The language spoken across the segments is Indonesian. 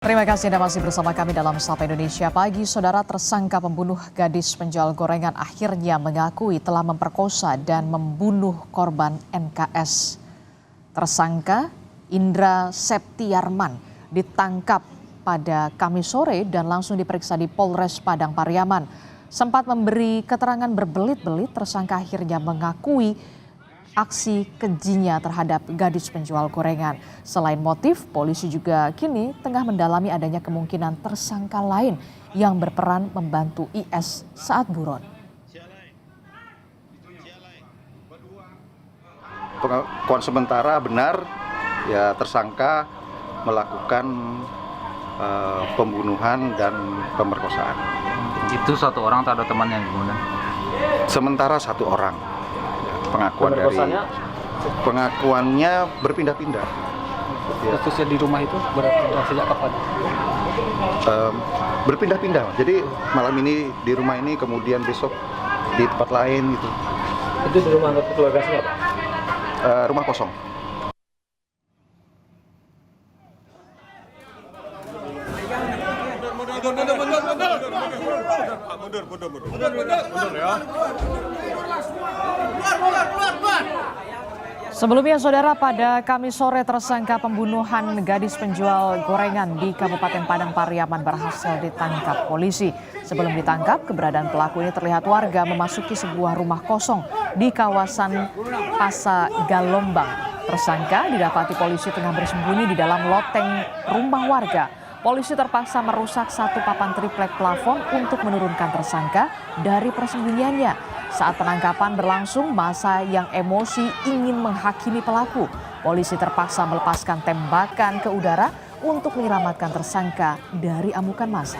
Terima kasih Anda masih bersama kami dalam Sapa Indonesia Pagi. Saudara, tersangka pembunuh gadis penjual gorengan akhirnya mengakui telah memperkosa dan membunuh korban NKS. Tersangka Indra Septiarman ditangkap pada Kamis sore dan langsung diperiksa di Polres Padang Pariaman. Sempat memberi keterangan berbelit-belit, tersangka akhirnya mengakui aksi kejinya terhadap gadis penjual gorengan. Selain motif, polisi juga kini tengah mendalami adanya kemungkinan tersangka lain yang berperan membantu IS saat buron. Pengakuan sementara benar, ya tersangka melakukan pembunuhan dan pemerkosaan. Itu satu orang atau ada temannya kemudian? Sementara satu orang. Pengakuan dari pengakuannya berpindah-pindah. Kasusnya di rumah itu sejak kapan? Berpindah-pindah. Jadi malam ini di rumah ini, kemudian besok di tempat lain gitu. Itu di rumah anggota keluarga siapa? Rumah kosong. Sebelumnya, saudara, pada Kamis sore tersangka pembunuhan gadis penjual gorengan di Kabupaten Padang Pariaman berhasil ditangkap polisi. Sebelum ditangkap, keberadaan pelaku ini terlihat warga memasuki sebuah rumah kosong di kawasan Pasa Galombang. Tersangka didapati polisi tengah bersembunyi di dalam loteng rumah warga. Polisi terpaksa merusak satu papan triplek plafon untuk menurunkan tersangka dari persembunyiannya. Saat penangkapan berlangsung, massa yang emosi ingin menghakimi pelaku. Polisi terpaksa melepaskan tembakan ke udara untuk menyelamatkan tersangka dari amukan massa.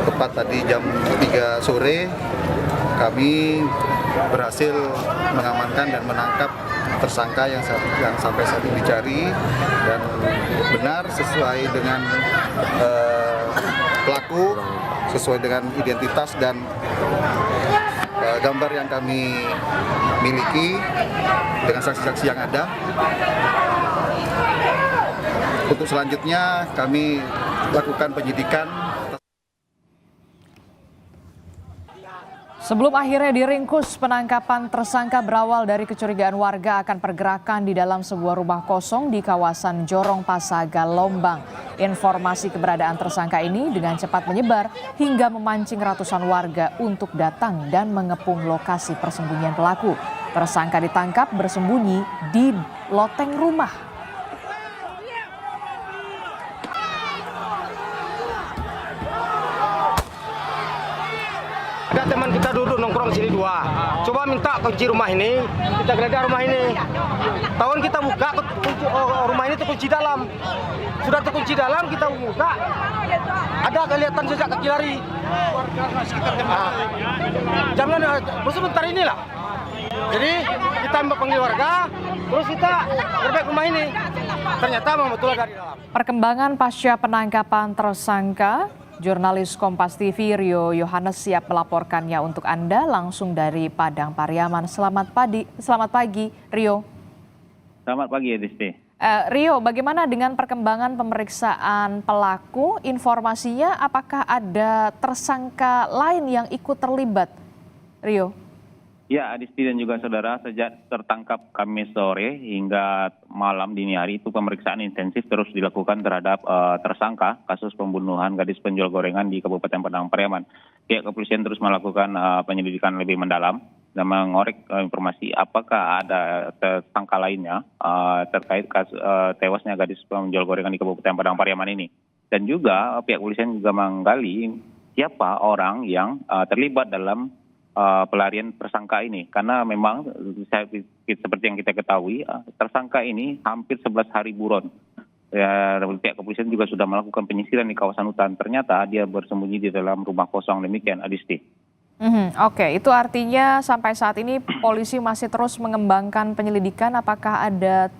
Tepat tadi jam 3 sore, kami berhasil mengamankan dan menangkap tersangka yang sampai saat ini dicari, dan benar sesuai dengan pelaku, sesuai dengan identitas dan gambar yang kami miliki dengan saksi-saksi yang ada. Untuk selanjutnya kami lakukan penyidikan. Sebelum akhirnya diringkus, penangkapan tersangka berawal dari kecurigaan warga akan pergerakan di dalam sebuah rumah kosong di kawasan Jorong Pasa Galombang. Informasi keberadaan tersangka ini dengan cepat menyebar hingga memancing ratusan warga untuk datang dan mengepung lokasi persembunyian pelaku. Tersangka ditangkap bersembunyi di loteng rumah. Ada teman kita duduk nongkrong sini dua. Coba minta kunci rumah ini, kita geledah rumah ini. Tahun kita buka kunci rumah ini terkunci dalam. Sudah terkunci dalam, kita buka. Ada kelihatan jejak kaki lari. Jangan sebentar inilah. Jadi kita panggil warga, terus kita gerbek rumah ini. Ternyata memang betul dari dalam. Perkembangan pasca penangkapan tersangka, jurnalis Kompas TV Rio Yohanes siap melaporkannya untuk Anda langsung dari Padang Pariaman. Selamat pagi Rio. Selamat pagi Edisti. Rio, bagaimana dengan perkembangan pemeriksaan pelaku? Informasinya apakah ada tersangka lain yang ikut terlibat? Rio. Ya, Adisti dan juga saudara, sejak tertangkap Kamis sore hingga malam dini hari itu pemeriksaan intensif terus dilakukan terhadap tersangka kasus pembunuhan gadis penjual gorengan di Kabupaten Padang Pariaman. Pihak kepolisian terus melakukan penyelidikan lebih mendalam dan mengorek informasi apakah ada tersangka lainnya terkait kasus tewasnya gadis penjual gorengan di Kabupaten Padang Pariaman ini. Dan juga pihak kepolisian juga menggali siapa orang yang terlibat dalam pelarian tersangka ini, karena memang seperti yang kita ketahui tersangka ini hampir 11 hari buron. Ya, pihak kepolisian juga sudah melakukan penyisiran di kawasan hutan. Ternyata dia bersembunyi di dalam rumah kosong. Demikian, Adisti. Oke, itu artinya sampai saat ini polisi masih terus mengembangkan penyelidikan apakah ada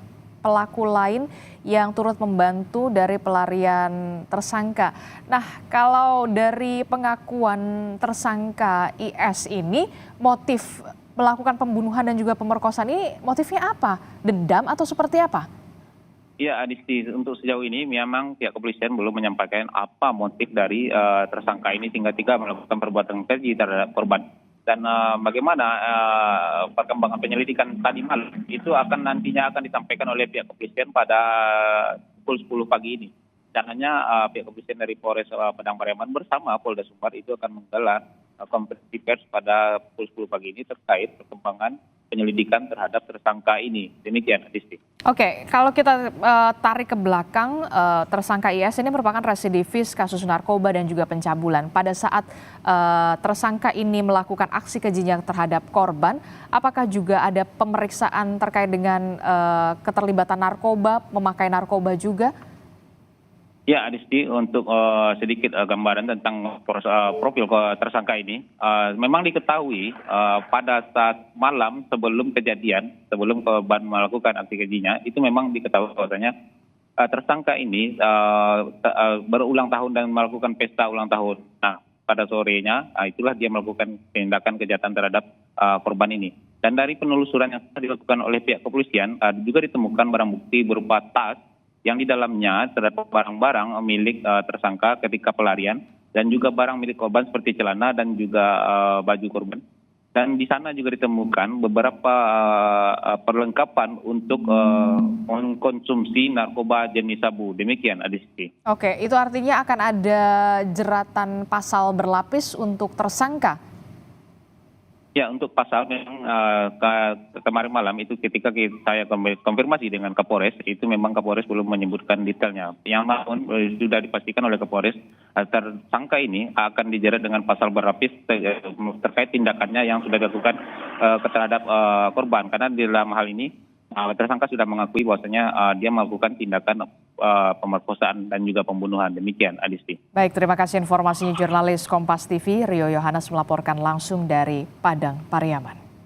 pelaku lain yang turut membantu dari pelarian tersangka. Nah, kalau dari pengakuan tersangka IS ini, motif melakukan pembunuhan dan juga pemerkosaan ini motifnya apa? Dendam atau seperti apa? Ya, Adisti, untuk sejauh ini memang pihak kepolisian belum menyampaikan apa motif dari tersangka ini sehingga melakukan perbuatan keji terhadap korban. Dan bagaimana perkembangan penyelidikan tadi malam itu nantinya akan disampaikan oleh pihak kepolisian pada pukul 10 pagi ini. Dan hanya pihak kepolisian dari Polres Padang Pariaman bersama Polda Sumbar itu akan menggelar konferensi pers pada pukul 10 pagi ini terkait perkembangan penyelidikan terhadap tersangka ini. Demikian, Adisti. Oke, kalau kita tarik ke belakang, tersangka IS ini merupakan residivis kasus narkoba dan juga pencabulan. Pada saat tersangka ini melakukan aksi kejinya terhadap korban, apakah juga ada pemeriksaan terkait dengan keterlibatan narkoba, memakai narkoba juga? Ya, Adisti, untuk sedikit gambaran tentang profil tersangka ini, memang diketahui pada saat malam sebelum kejadian, sebelum korban melakukan aksi kejinya, itu memang diketahui bahwasanya tersangka ini berulang tahun dan melakukan pesta ulang tahun. Nah, pada sorenya, itulah dia melakukan tindakan kejahatan terhadap korban ini. Dan dari penelusuran yang sudah dilakukan oleh pihak kepolisian, juga ditemukan barang bukti berupa tas yang di dalamnya terdapat barang-barang milik tersangka ketika pelarian dan juga barang milik korban seperti celana dan juga baju korban. Dan di sana juga ditemukan beberapa perlengkapan untuk mengkonsumsi narkoba jenis sabu. Demikian, Adisti. Oke, itu artinya akan ada jeratan pasal berlapis untuk tersangka. Ya, untuk pasal memang kemarin malam itu ketika saya konfirmasi dengan Kapolres, itu memang Kapolres belum menyebutkan detailnya. Yang namun sudah dipastikan oleh Kapolres, tersangka ini akan dijerat dengan pasal berlapis terkait tindakannya yang sudah dilakukan terhadap korban. Karena di dalam hal ini tersangka sudah mengakui bahwasanya dia melakukan tindakan pemerkosaan dan juga pembunuhan. Demikian, Adisti. Baik, terima kasih informasinya jurnalis Kompas TV Rio Yohanes melaporkan langsung dari Padang Pariaman.